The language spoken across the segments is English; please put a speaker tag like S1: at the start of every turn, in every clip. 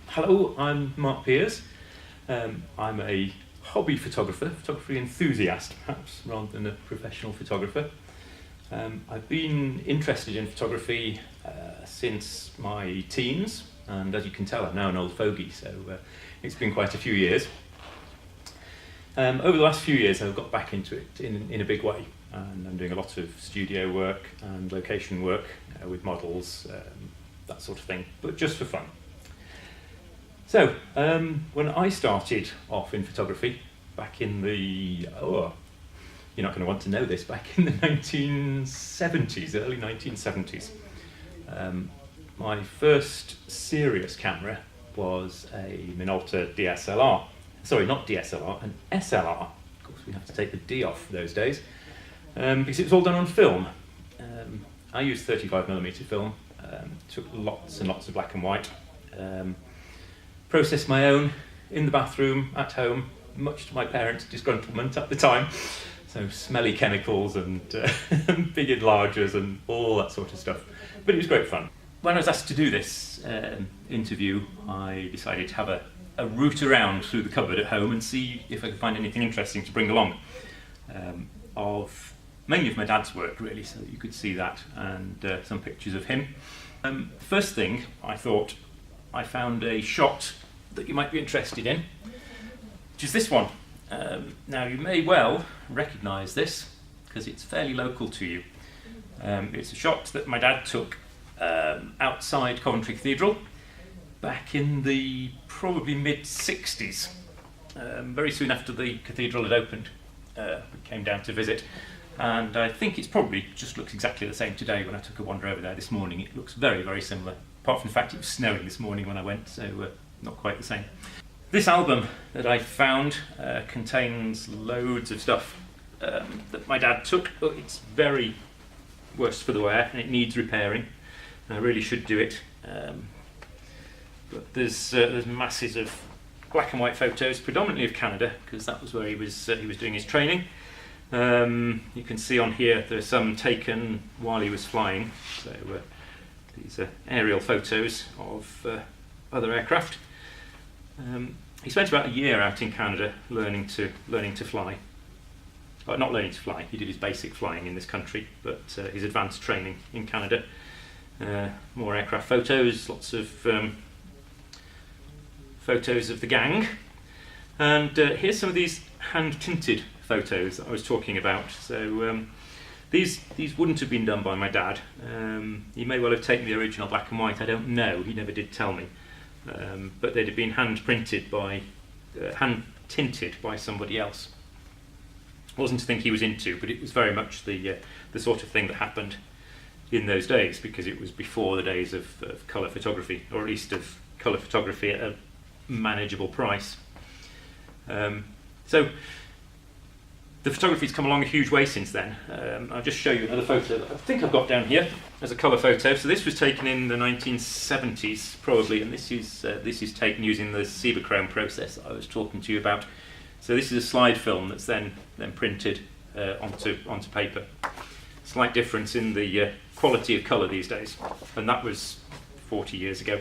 S1: Hello, I'm Mark Piers. I'm a hobby photography enthusiast perhaps, rather than a professional photographer. I've been interested in photography since my teens, and as you can tell I'm now an old fogey, so it's been quite a few years. Over the last few years I've got back into it in a big way, and I'm doing a lot of studio work and location work with models, that sort of thing, but just for fun. So, when I started off in photography, back in the, you're not going to want to know this, back in the 1970s, early 1970s, my first serious camera was a Minolta DSLR. Sorry, not DSLR, an SLR. Of course, we have to take the D off those days, because it was all done on film. I used 35mm film, took lots and lots of black and white. Processed my own in the bathroom at home, much to my parents' disgruntlement at the time. So smelly chemicals and big enlargers and all that sort of stuff. But it was great fun. When I was asked to do this interview, I decided to have a route around through the cupboard at home and see if I could find anything interesting to bring along. Mainly of my dad's work, really, so that you could see that, and some pictures of him. First thing, I thought, I found a shot that you might be interested in, which is this one. Now you may well recognise this because it's fairly local to you. It's a shot that my dad took outside Coventry Cathedral back in the probably mid-60s, very soon after the cathedral had opened. We came down to visit, and I think it's probably just looks exactly the same today. When I took a wander over there this morning, it looks very, very similar. Apart from the fact it was snowing this morning when I went, so not quite the same. This album that I found contains loads of stuff that my dad took. But it's very worse for the wear and it needs repairing. I really should do it. But there's masses of black and white photos, predominantly of Canada, because that was where he was doing his training. You can see on here there's some taken while he was flying. So these are aerial photos of other aircraft. He spent about a year out in Canada learning to fly. Well, not learning to fly, he did his basic flying in this country, but his advanced training in Canada. More aircraft photos, lots of photos of the gang. And here's some of these hand-tinted photos that I was talking about. So these wouldn't have been done by my dad. He may well have taken the original black and white, I don't know, he never did tell me. But they'd have been hand-tinted by somebody else. Wasn't a thing he was into, but it was very much the sort of thing that happened in those days, because it was before the days of colour photography, or at least of colour photography at a manageable price. So the photography's come along a huge way since then. I'll just show you another photo that I think I've got down here as a colour photo. So this was taken in the 1970s probably, and this is taken using the Cibachrome process that I was talking to you about. So this is a slide film that's then printed onto paper. Slight difference in the quality of colour these days, and that was 40 years ago.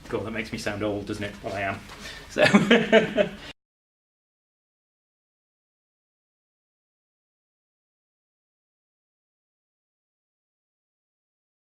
S1: God, that makes me sound old, doesn't it? Well, I am. So